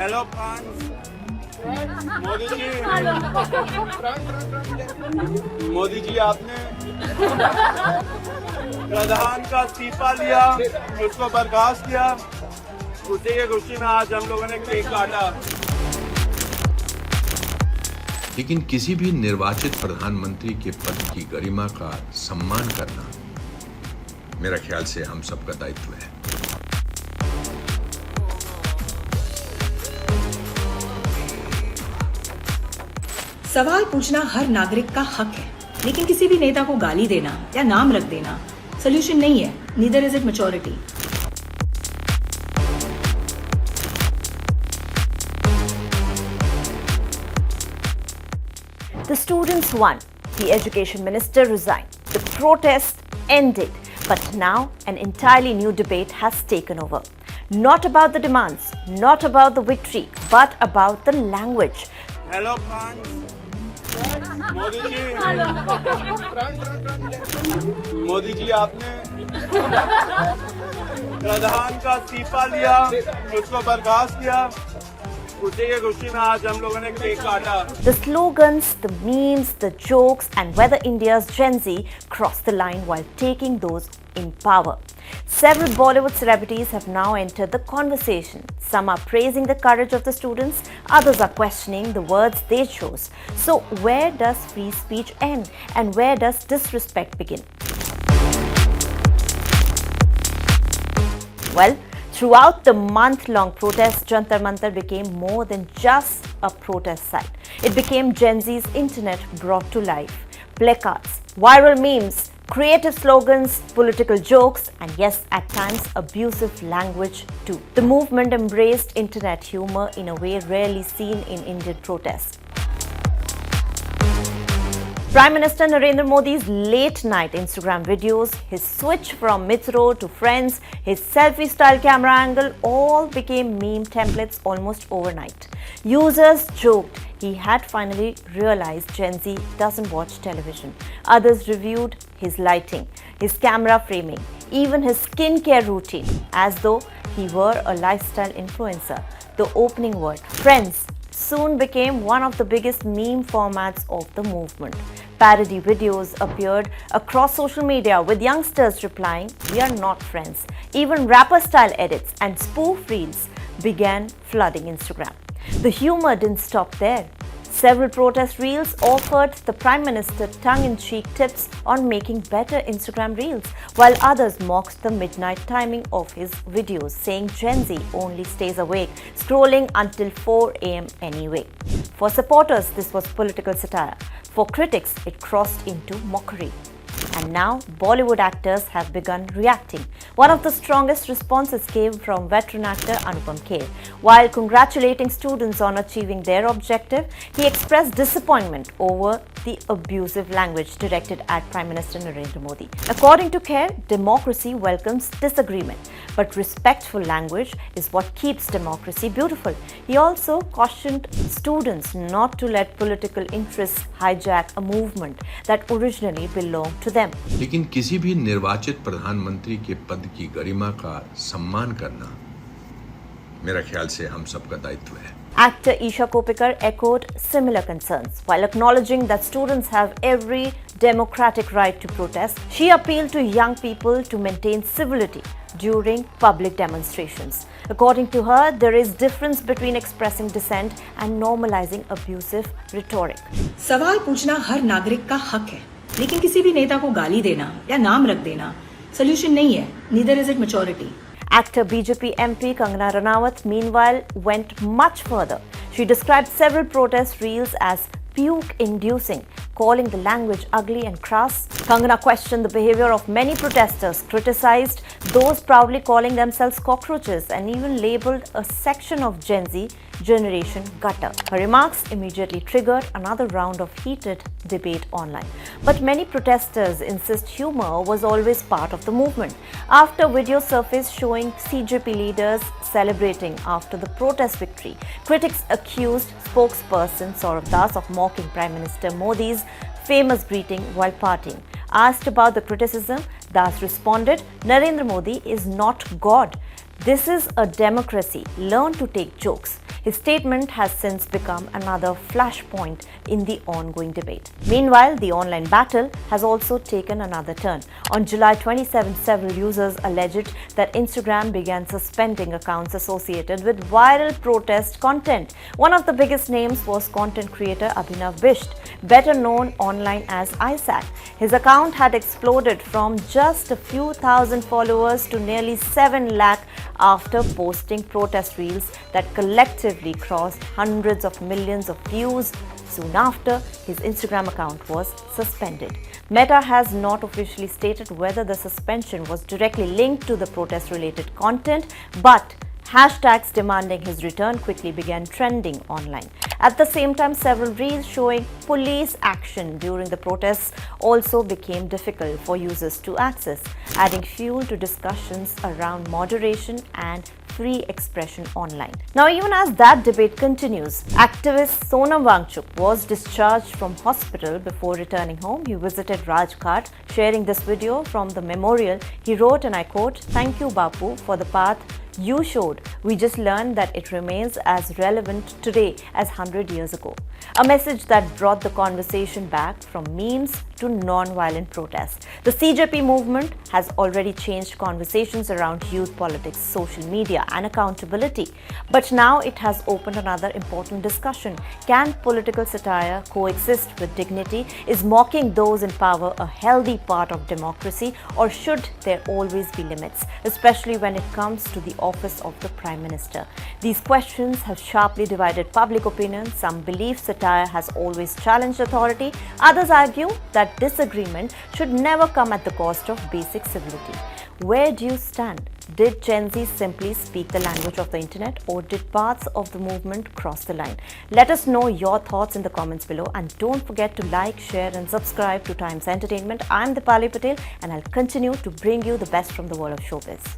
Hello France. Modi ji, Modi ji आपने प्रधान का इस्तीफा लिया, उसको बर्खास्त किया। उसी की खुशी में आज हम लोगों ने केक काटा। लेकिन किसी भी निर्वाचित प्रधानमंत्री के पद की गरिमा का सम्मान करना मेरा ख्याल से हम सबका दायित्व है। सवाल पूछना हर नागरिक का हक है, लेकिन किसी भी नेता को गाली देना या नाम रख देना सोल्यूशन नहीं है। Neither is it maturity. The students won. The education minister resigned. The protest ended. But now an entirely new debate has taken over. Not about the demands, not about the victory, but about the language. Hello France. Modi ji, Modi ji आपने प्रधान का इस्तीफा लिया, उसको बर्खास्त किया। उसी की खुशी में आज हम लोगों ने केक काटा। The slogans, the memes, the jokes, and whether India's Gen Z crossed the line while taking those in power. Several Bollywood celebrities have now entered the conversation. Some are praising the courage of the students, others are questioning the words they chose. So, where does free speech end and where does disrespect begin? Well, throughout the month-long protest, Jantar Mantar became more than just a protest site. It became Gen Z's internet brought to life. Placards, viral memes, creative slogans, political jokes, and yes, at times, abusive language too. The movement embraced internet humor in a way rarely seen in Indian protests. Prime Minister Narendra Modi's late-night Instagram videos, his switch from Mitro to Friends, his selfie-style camera angle all became meme templates almost overnight. Users joked he had finally realized Gen Z doesn't watch television. Others reviewed his lighting, his camera framing, even his skincare routine, as though he were a lifestyle influencer. The opening word, Friends, soon became one of the biggest meme formats of the movement. Parody videos appeared across social media with youngsters replying, "We are not friends." Even rapper-style edits and spoof reels began flooding Instagram. The humor didn't stop there. Several protest reels offered the Prime Minister tongue-in-cheek tips on making better Instagram reels, while others mocked the midnight timing of his videos, saying Gen Z only stays awake, scrolling until 4 a.m. anyway. For supporters, this was political satire. For critics, it crossed into mockery. And now, Bollywood actors have begun reacting. One of the strongest responses came from veteran actor Anupam Kher. While congratulating students on achieving their objective, he expressed disappointment over the abusive language directed at Prime Minister Narendra Modi. According to Kher, democracy welcomes disagreement, but respectful language is what keeps democracy beautiful. He also cautioned students not to let political interests hijack a movement that originally belonged to them. लेकिन किसी भी निर्वाचित प्रधानमंत्री के पद की गरिमा का सम्मान करना मेरा ख्याल से हम सबका दायित्व है। Actor Isha Kopikar echoed similar concerns. While acknowledging that students have every democratic right to protest, she appealed to young people to maintain civility during public demonstrations. According to her, there is difference between expressing dissent and normalizing abusive rhetoric. सवाल पूछना हर नागरिक का हक है, लेकिन किसी भी नेता को गाली देना या नाम रख देना सोल्यूशन नहीं है। Neither is it maturity. Actor BJP MP Kangana Ranaut, meanwhile, went much further. She described several protest reels as puke-inducing, calling the language ugly and crass. Kangana questioned the behavior of many protesters, criticized those proudly calling themselves cockroaches, and even labeled a section of Gen Z generation gutter. Her remarks immediately triggered another round of heated debate online. But many protesters insist humor was always part of the movement. After video surfaced showing CJP leaders celebrating after the protest victory, critics accused spokesperson Saurabh Das of mocking Prime Minister Modi's famous greeting while partying. Asked about the criticism, Das responded, "Narendra Modi is not God. This is a democracy. Learn to take jokes." His statement has since become another flashpoint in the ongoing debate. Meanwhile, the online battle has also taken another turn. On July 27, several users alleged that Instagram began suspending accounts associated with viral protest content. One of the biggest names was content creator Abhinav Bisht, better known online as Isaac. His account had exploded from just a few thousand followers to nearly 7 lakh after posting protest reels that collectively crossed hundreds of millions of views. Soon after, his Instagram account was suspended. Meta has not officially stated whether the suspension was directly linked to the protest-related content, but hashtags demanding his return quickly began trending online. At the same time, several reels showing police action during the protests also became difficult for users to access, adding fuel to discussions around moderation and free expression online. Now, even as that debate continues, activist Sonam Wangchuk was discharged from hospital before returning home. He visited Rajghat. Sharing this video from the memorial, he wrote, and I quote, "Thank you, Bapu, for the path you showed. We just learned that it remains as relevant today as 100 years ago." A message that brought the conversation back from memes to non-violent protests. The CJP movement has already changed conversations around youth politics, social media, and accountability. But now it has opened another important discussion. Can political satire coexist with dignity? Is mocking those in power a healthy part of democracy, or should there always be limits, especially when it comes to the office of the Prime Minister? These questions have sharply divided public opinion. Some believe satire has always challenged authority. Others argue that disagreement should never come at the cost of basic civility. Where do you stand? Did Gen Z simply speak the language of the internet, or did parts of the movement cross the line? Let us know your thoughts in the comments below, and don't forget to like, share and subscribe to Times Entertainment. I'm Dipali Patel, and I'll continue to bring you the best from the world of showbiz.